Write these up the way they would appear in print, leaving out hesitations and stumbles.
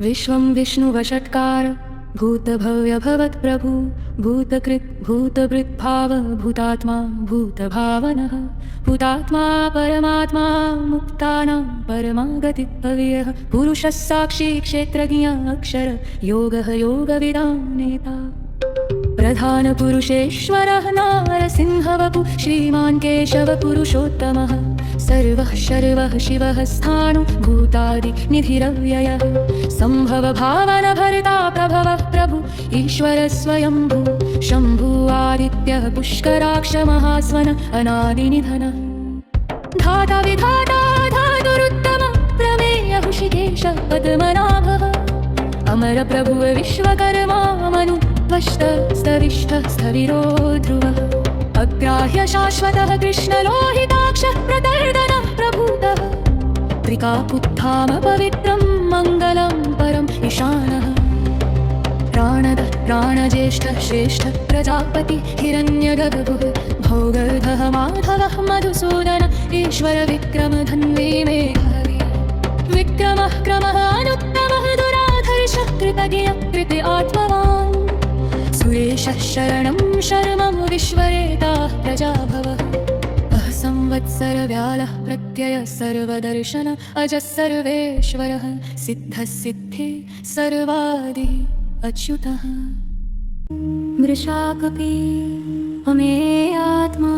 विश्वं विष्णुवषट्कार भूतभव्यभवत्प्रभु भूतकृत् भूतभृद्भाव भूतात्मा भूतभावनः भूतात्मा परमात्मा मुक्तानां परमागतिः पुरुषः साक्षी क्षेत्रज्ञ अक्षर योगः योगविदां नेता प्रधानपुरुषेश्वरः नारसिंहवपु श्रीमान् केशवपुरुषोत्तमः सर्वः शर्वः शिवः स्थाणु भूतादिनिधिरव्ययः सम्भवभावनभर्ता प्रभवः प्रभु ईश्वरः स्वयंभू शम्भु आदित्यः पुष्कराक्षमहास्वन अनादिनिधनः धाता विधाता धातुरुत्तमः प्रमेयः ऋषिकेशः पद्मनाभः अमरप्रभुः विश्वकर्मा मनु स्तविष्ठः स्थविरो ध्रुवः अग्राह्य शाश्वतः कृष्णलोहिताक्षः प्रतर्दनः प्रभूतः त्रिकाकुत्थाम पवित्रं मङ्गलं परम् ईशानः प्राणदः प्राणज्येष्ठः श्रेष्ठः प्रजापति हिरण्यगर्भः भौगर्धः माधवः मधुसूदन ईश्वर विक्रम धन्वी मे विक्रमः क्रमः अनुत्तमः दुराधर्षः कृतज्ञः कृते आत्मवान् सुरेशः शरणं शर्मं विश्वरेताः प्रजाभवः संवत्सरव्यालः प्रत्ययः सर्वदर्शन अजः सर्वेश्वरः सिद्धः सिद्धे सर्वादि अच्युतः मृषाकपि अमेयात्मा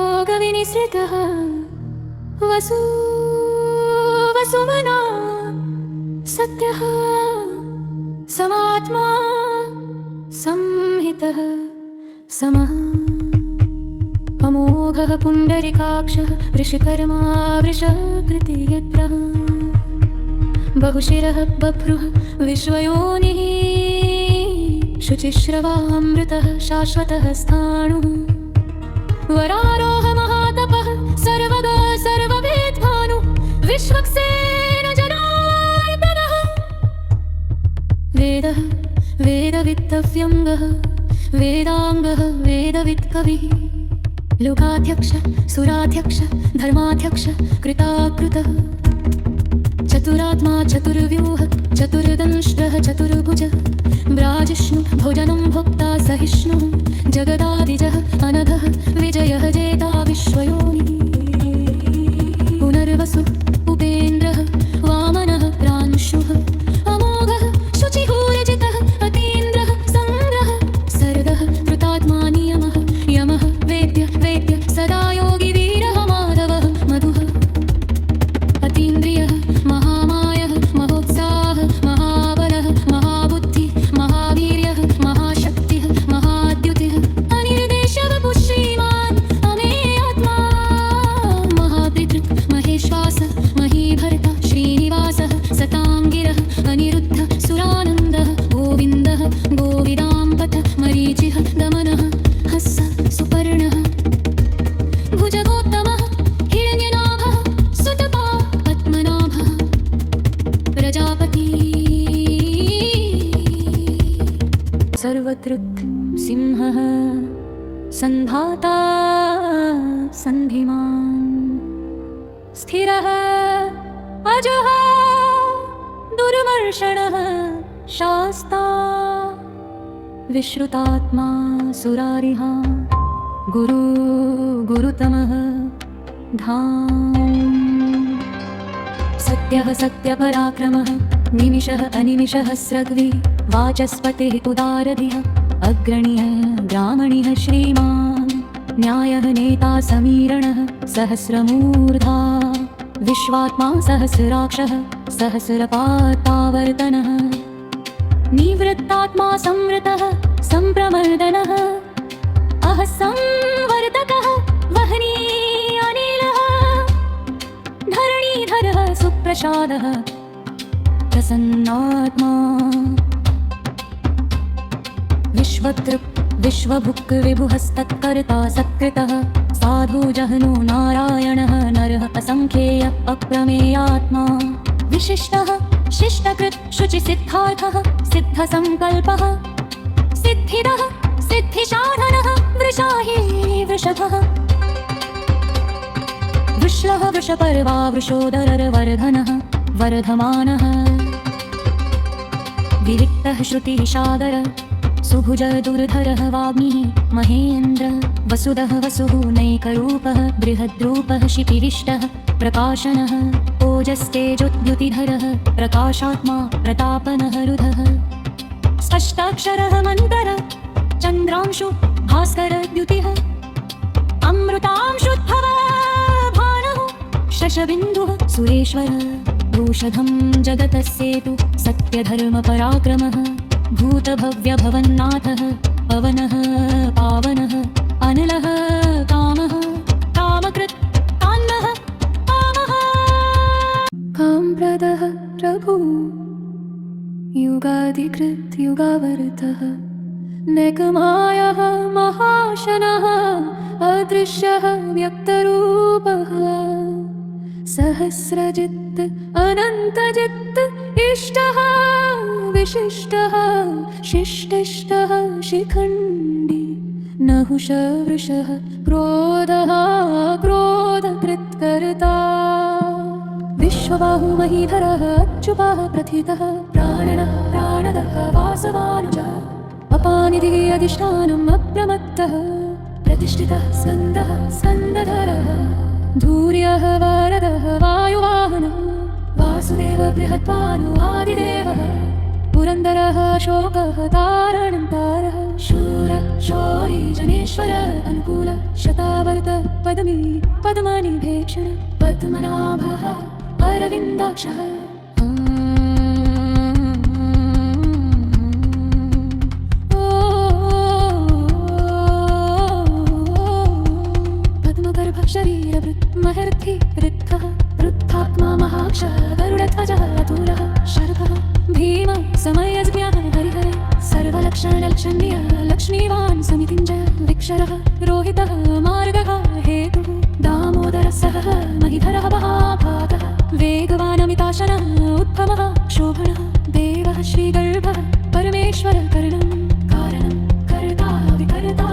सर्वयोगविनिसृतः वसुवना सत्यः समात्मा संहितः समः अमोघः पुण्डरीकाक्षः वृषकर्मा वृषकृतियत्रः बहुशिरः बभ्रुः विश्वयोनिः शुचिश्रवामृतः शाश्वतः स्थाणुः वरारोह महातपः सर्वगा सर्ववेद्भानुः विश्वक्सेन जनार्दनः वेदः वेदवित्तव्यङ्गः वेदाङ्गः वेदवित्कविः लोकाध्यक्ष सुराध्यक्ष धर्माध्यक्ष कृताकृतः चतुरात्मा चतुर्व्यूह चतुर्दंष्ट्रः चतुर्भुजः ब्राजिष्णु भोजनं भोक्ता सहिष्णुः जगदादिजः अनघः विजयः जेता विश्वयोनिः पुनर्वसु उपेन्द्रः वामनः प्रांशुः अमोघः शुचिहूरजितः अतीन्द्रः सङ्ग्रहः सर्गः कृतात्मा नियमः यमः वेद्य सदा योगी वीरः माधवः मधुः अतीन्द्रियः महामायः महोत्साहः महाबलः महाबुद्धिः महावीर्यः महाशक्तिः महाद्युतिः अनिर्देशवपुः श्रीमान् अमेयात्मा महापितृक् महेश्वासः महीभर्ता श्रीनिवासः सताङ्गिरः अनिरुद्धः सुरानन्दः गोविन्दः गोविदाम्पथ मरीचिः दमनः हस्सः सुपर्णः भुजगोत्तमः हिरण्यनाभः सुतपा पद्मनाभः प्रजापति सर्वदृक् सिंहः सन्धाता सन्धिमान् स्थिरः अजः दुर्मर्षणः शास्ता विश्रुतात्मा सुरारिः गुरुतमः धाम सत्यः सत्यपराक्रमः निमिषः अनिमिषः स्रग्वी वाचस्पतिः उदारधिः अग्रणीः ब्राह्मणिः श्रीमान् न्यायः नेता समीरणः सहस्रमूर्धा विश्वात्मा सहस्राक्षः सहस्रपातावर्तनः निवृत्तात्मा संवृतः सम्प्रमर्दनः अह संवर्धकः वह्नी अनिलः धरणीधरः सुप्रसादः प्रसन्नात्मा विश्वतृक् विश्वभुक् विभुहस्तत्कर्ता सत्कृतः साधु जह्नो नारायणः नरः असंख्येय अप्रमेयात्मा विशिष्टः शिष्टकृत् शुचिसिद्धार्थः सिद्धसङ्कल्पः सिद्धिदः सिद्धिसाधनः वृषाही वृषभः वृषः वृषपर्वा वृषोदरवर्धनः वर्धमानः विरिक्तः श्रुतिः सागर सुभुज दुर्धरः वाग्मिः महेन्द्र वसुदः वसुः नैकरूपः बृहद्रूपः शिपिरिष्टः प्रकाशनः ओजस्तेजोद्युतिधरः प्रकाशात्मा प्रतापनः रुधः स्पष्टाक्षरः मन्त्रः चन्द्रांशु भास्करद्युतिः अमृतांशुद्भव भानुः शशबिन्दुः सुरेश्वरः भूषधं जगतस्येतु सत्यधर्मपराक्रमः भूतभव्यभवन्नाथः पवनः पावनः अनिलः कामः कामकृत् कान्नः कामः काम्प्रदः प्रभुः युगादिकृत् युगावर्तः निगमायः महाशनः अदृश्यः व्यक्तरूपः सहस्रजित् अनन्तजित् इष्टः विशिष्टः शिष्टिष्टः शिखण्डी नहुष वृषः क्रोधः क्रोधकृत्कर्ता विश्वबाहुमहीधरः अच्युतः प्रथितः प्राणः प्राणदः वासवानुजः अपानिधिः अधिष्ठानम् अप्रमत्तः प्रतिष्ठितः स्कन्दः स्कन्दधरः धूर्यः वरदः वायुवाहनः वासुदेव बृहत्पानो आदिदेवः पुरन्दरः अशोकः तारणन्तारः शूर शौरी जनेश्वरः अनुकूलः शतावर्त पद्मी पद्मनिभेक्षण पद्मनाभः अरविन्दाक्षः शरीरवृत् महर्षि वृद्धः वृद्धात्मा महाक्षः गरुडध्वजः अतुलः शर्वः भीम समयज्ञः हरिहरे सर्वलक्षणलक्षण्यः लक्ष्मीवान् समितिञ्जय विक्षरः रोहितः मार्गः हेतुः दामोदरः सहः महिधरः महाभागः वेगवानमिताशनः उत्तमः शोभनः देवः श्रीगर्भः परमेश्वरः करणं कारणं कर्ता विकर्ता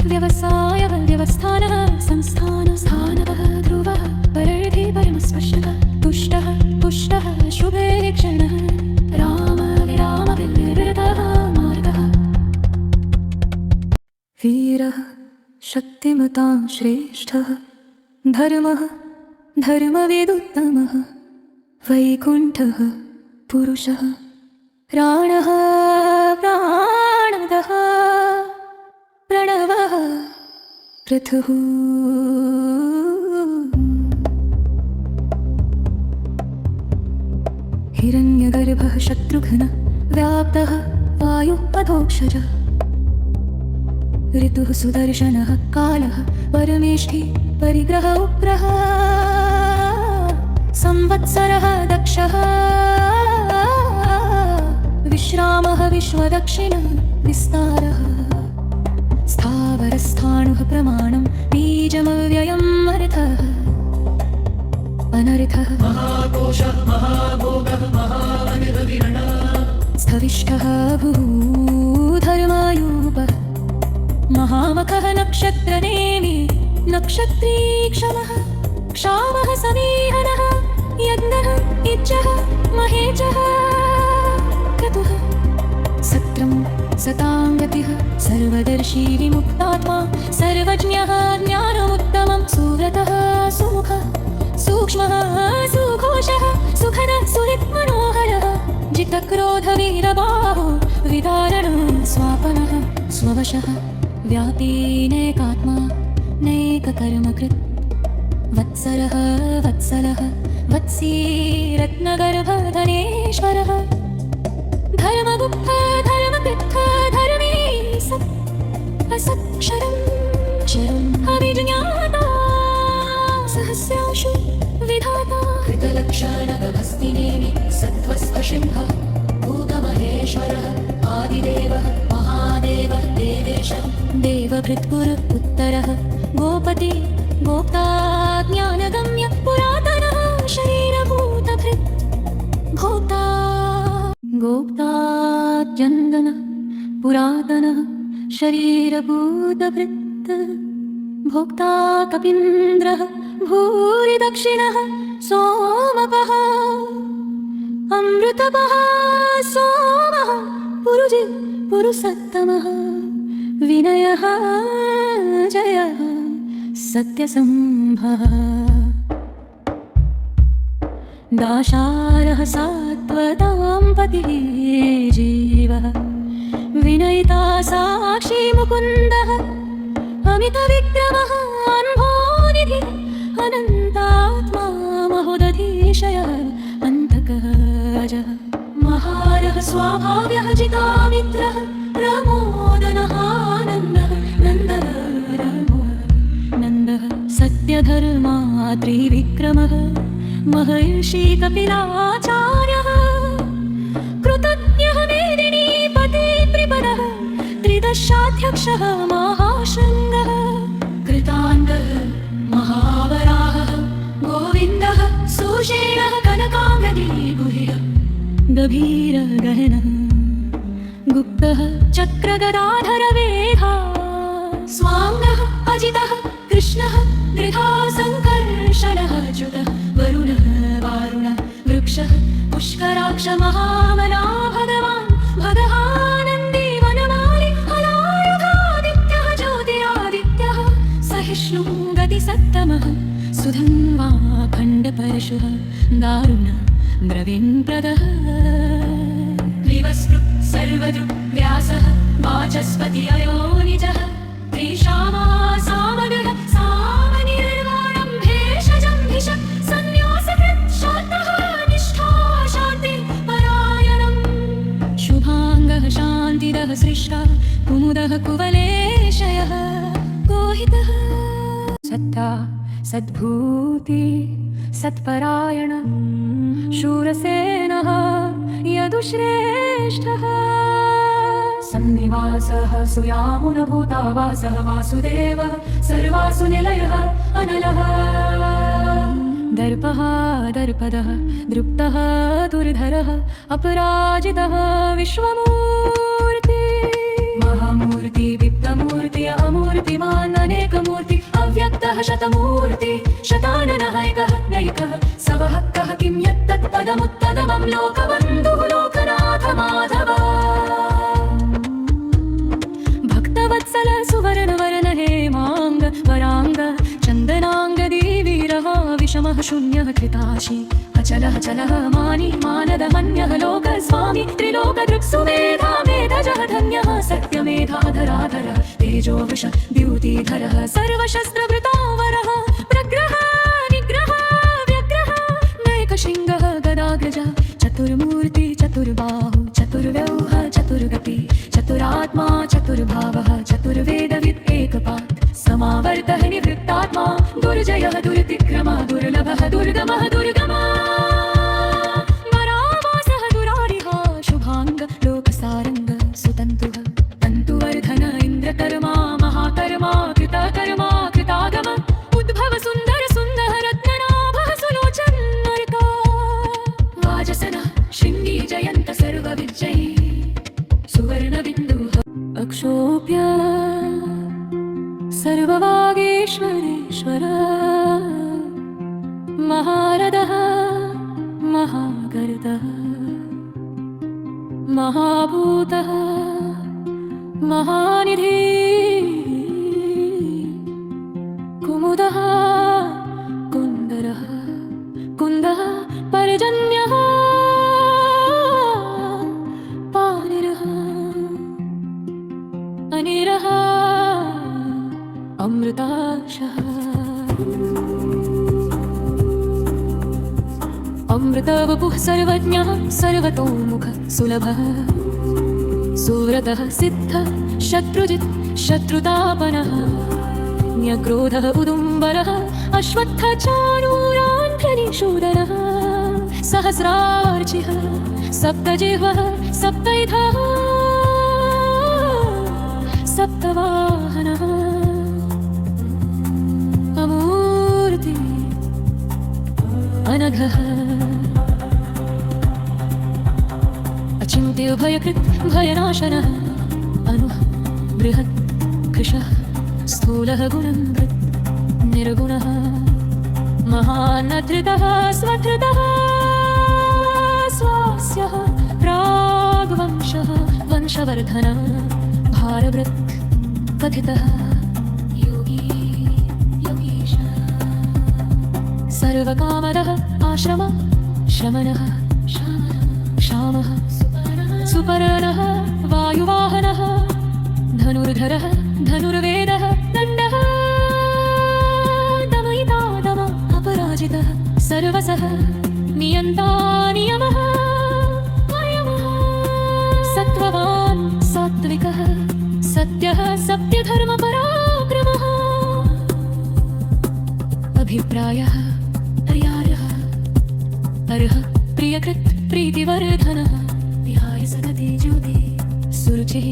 व्यवसायः व्यवस्थानः संस्थान स्थानतः ध्रुवः परर्धि परमस्पर्शः तुष्टः पुष्टः शुभे क्षणः राम विराम विनिवृतः मार्गः वीरः शक्तिमतां श्रेष्ठः धर्मः धर्मवेदोत्तमः वैकुण्ठः पुरुषः प्राणः प्राणदः प्रणवः पृथुः हिरण्यगर्भः शत्रुघ्नः व्याप्तः वायुपथोक्षजः ऋतुः सुदर्शनः कालः परमेष्ठि परिग्रह उग्रः संवत्सरः दक्षः विश्रामः विश्वदक्षिणः विस्तारः स्थावरस्थाणुः प्रमाणं बीजमव्ययम् अर्थः अनर्थः महाकोशः महाभोगः महानिर्विरणः स्थविष्ठः भूधर्मायूपः महामखः नक्षत्रनेमि नक्षत्रीक्षमः क्षामः समीहनः यज्ञः इज्जः महेजः क्रतुः सत्रं सताङ्गतिः सर्वदर्शी विमुक्तात्मा सर्वज्ञः ज्ञानमुत्तमं सुव्रतः सुमुखः सूक्ष्मः सुघोषः सुखदः सुहृन्मनोहरः जितक्रोधवीरबाहो विदारणः स्वापनः स्ववशः व्यापीनेकात्मा नैककर्मकृत् वत्सरः वत्सलः वत्सी रत्नगर्भधनेश्वरः धर्मगुप्त धर्मकृत्थ धर्मी सत् असत्क्षरं क्षरम् अविज्ञाता सहस्रांशु विधाता कृतलक्षणगभस्तिनेमि सत्त्वस्वशिंहः भूतमहेश्वरः आदिदेवः महादेवः देवेशः देवभृत्पुरः उत्तरः गोपति गोप्ता ज्ञानगम्य पुरातनः शरीरभूतभृत् भोक्ता गोप्ता जन्दनः पुरातनः शरीरभूतभृत् भोक्ता कपीन्द्रः भूरिदक्षिणः सोमपः अमृतपः सोमः पुरुषोत्तमः विनयः जयः सत्यसम्भः दाशारः सात्वतां पतिः जीवः विनयिता साक्षी मुकुन्दः अमितविक्रमः अनुभोनिधिः अनन्तात्मा महोदधीशयः अन्तकः अजः महारः स्वाभाव्यः जितामित्रः प्रमोदनः आनन्दः नन्दः सत्यधर्मात्रिविक्रमः महर्षि कपिलाचार्यः कृतज्ञः मेदिनीपते त्रिपदः त्रिदशाध्यक्षः महाशृङ्गः कृतान्तः महावराहः गोविन्दः सुषेणः कनकाङ्गदीगुहिः गभीरगहनः गुप्तः चक्रगदाधरवेधा स्वाङ्गः अजितः कृष्णः त्रिधा सङ्कर्षणः च्युतः वरुणः वारुणः वृक्षः पुष्कराक्ष महामना भगवान् भगवानन्दी वनमाली हलायुधादित्यः ज्योतिरादित्यः सहिष्णुः गतिसत्तमः सुधन्वा खण्डपरशुः दारुण द्रविण्प्रदः विवस्कृत् सर्वदृक् व्यासः वाचस्पति अयोनिजः त्रिशामः सामगः सामनिर्वाणं भेषजं सन्न्यासकृत् शान्तः निष्ठा शान्ति परायणम् शुभाङ्गः शान्तिदः सृष्टा कुमुदः कुवलेशयः गोहितः सत्ता सद्भूति सत्परायण शूरसेनः यदुश्रेष्ठः सन्निवासः सुयामुनभूतावासः वासुदेवः सर्वासु निलयः अनलः दर्पः दर्पदः दृप्तः दुर्धरः अपराजितः विश्वमूर्ति महामूर्ति विप्तमूर्ति अमूर्तिमान् अनेकमूर्ति अव्यक्तः शतमूर्ति शताननः एकः नैकः सवः कः किं यत्तत्पदमुत्तदमं लोकबन्धुः लोकनाथ माधव भक्तवत्सल सुवर्णवर्ण हेमाङ्ग वराङ्ग चन्दनाङ्गदीवीरः विषमः शून्यः कृताशी अचलः चलः मानी मानदमन्यः लोकस्वामी त्रिलोकदृक्सुमेधा मेधजः धन्यः सत्यमेधाधराधरः तेजोविष द्युतिधरः सर्वशस्त्रभृतावरः प्रग्रह निग्रह व्यग्रः नैकशृङ्गः गदाग्रजः चतुर्मूर्ति चतुर्बाहु चतुर्व्यूह चतुर्गति चतुरात्मा चतुर्भावः चतुर्वेदविद् एकपात् समावर्तः निवृत्तात्मा दुर्जयः दुर्तिक्रमः दुर्लभः दुर्गमः दुर्गमः वरावासः दुरारिः शुभाङ्ग लोकसारङ्ग सुतन्तुः तन्तुवर्धन इन्द्रकर्मा महाकर्मा कृतकर्मा कृतागम उद्भव सुन्दर सुन्दर रत्ननाभः सुलोचन नरका वाजसनः शृङ्गी जयन्त सर्वविजयी सुवर्णबिन्दुः अक्षोभ्य सर्ववागीश्वरेश्वर महारथः महागर्दः महाभूतः महानिधि कुमुदः कुन्दरः कुन्दः पर्जन्यः पानिरः अनिरः अमृताशः अमृतवपुः सर्वज्ञः सर्वतोमुखः सुलभः सुव्रतः सिद्धः शत्रुजित् शत्रुतापनः न्यक्रोधः उदुम्बरः अश्वत्थचाणूरान्ध्रनिषूदनः सहस्रार्चिः सप्तजिह्वः सप्तैधः सप्तवाहनः अमूर्ति अनघः अचिन्त्योभयकृत् भयनाशनः अनुः बृहत् कृशः स्थूलः गुणं कृत् निर्गुणः महानधृतः स्वधृतः स्वास्यः प्राग्वंशः वंशवर्धनः भारवृत् कथितः योगी योगीश सर्वकामदः आश्रम शमनः क्षामः सुपर्णः वायुवाहनः धनुर्धरः धनुर्वेदः दण्डः दमयिता दम अपराजितः सर्वसः नियन्ता नियमः अयमः सत्त्ववान् सात्विकः सत्यः सत्यधर्मपराक्रमः अभिप्रायः अर्यार्हः अर्हः प्रियकृत् प्रीतिवर्धनः विहाय सतते ज्योति सुरुचिः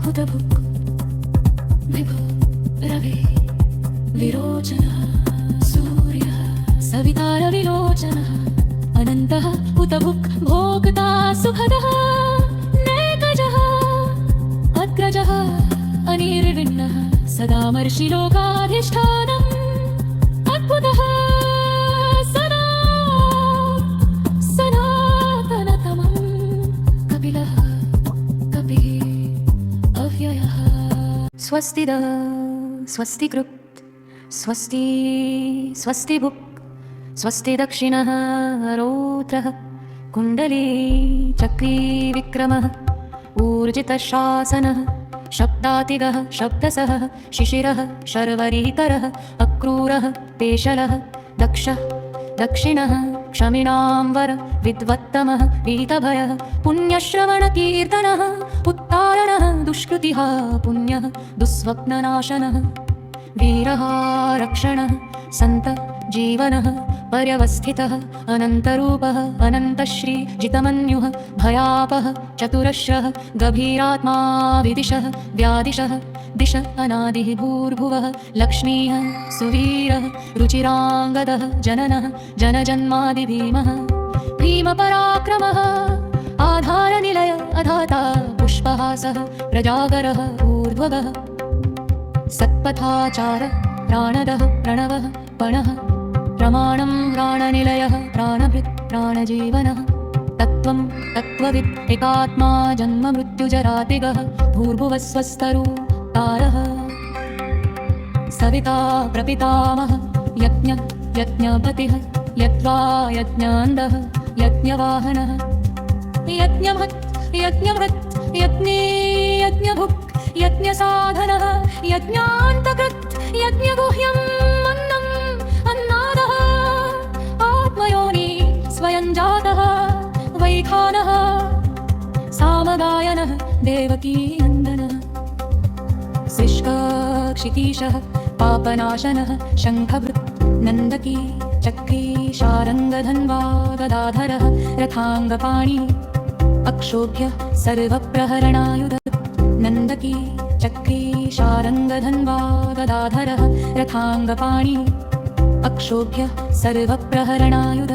हुतभुक् विभु रवि विरोचनः सूर्यः सवितारविलोचनः अनन्तः हुतभुक् भोक्ता सुखदः नेकजः अग्रजः अनिर्विण्णः सदामर्षिलोकाधिष्ठानम् अद्भुतः सदा सनातनतमं कपिलः कपिः अव्ययः स्वस्तिदः स्वस्तिकृत् स्वस्ति स्वस्तिभुक् स्वस्ति दक्षिणः रौद्रः कुण्डली चक्री विक्रमः ऊर्जितशासनः शब्दातिगः शब्दसः शिशिरः शर्वरीकरः अक्रूरः पेशलः दक्षः दक्षिणः क्षमिणाम्बर विद्वत्तमः वीतभयः पुण्यश्रवणकीर्तनः उत्तारणः दुष्कृतिः पुण्यः दुःस्वप्ननाशनः वीरः रक्षणः सन्त जीवनः पर्यवस्थितः अनन्तरूपः अनन्तश्री जितमन्युः भयापः चतुरश्रः गभीरात्मा विदिशः व्यादिशः दिश अनादिः भूर्भुवः लक्ष्मीः सुवीरः रुचिराङ्गदः जननः जनजन्मादिभीमः भीमपराक्रमः आधारनिलय अधाता पुष्पहासः प्रजागरः ऊर्ध्वगः सत्पथाचार प्राणदः प्रणवः पणः प्रमाणं प्राणनिलयः प्राणभृत् प्राणजीवनः तत्त्वं तत्त्ववित् एकात्मा जन्ममृत्युजरातिगः भूर्भुवस्वस्तरुतारः सविता प्रपितामहः यज्ञ यज्ञपतिः यज्वा यज्ञान्दः यज्ञवाहनः यज्ञभत् यज्ञवृत् यज्ञे यज्ञभुक् यज्ञसाधनः यज्ञान्तकृत् यज्ञगुह्यम् अन्नम् अन्नादः आत्मयोनि स्वयं जातः वैखानः सामगायनः देवकी नन्दनः शिष्कक्षितीशः पापनाशनः शङ्खभृत् नन्दकी चक्री शारङ्गधन्वा गदाधरः रथाङ्गपाणि अक्षोभ्य सर्वप्रहरणायुध नन्दकी चक्री शारङ्गधन्वा गदाधरः रथाङ्गपाणि अक्षोभ्य सर्वप्रहरणायुध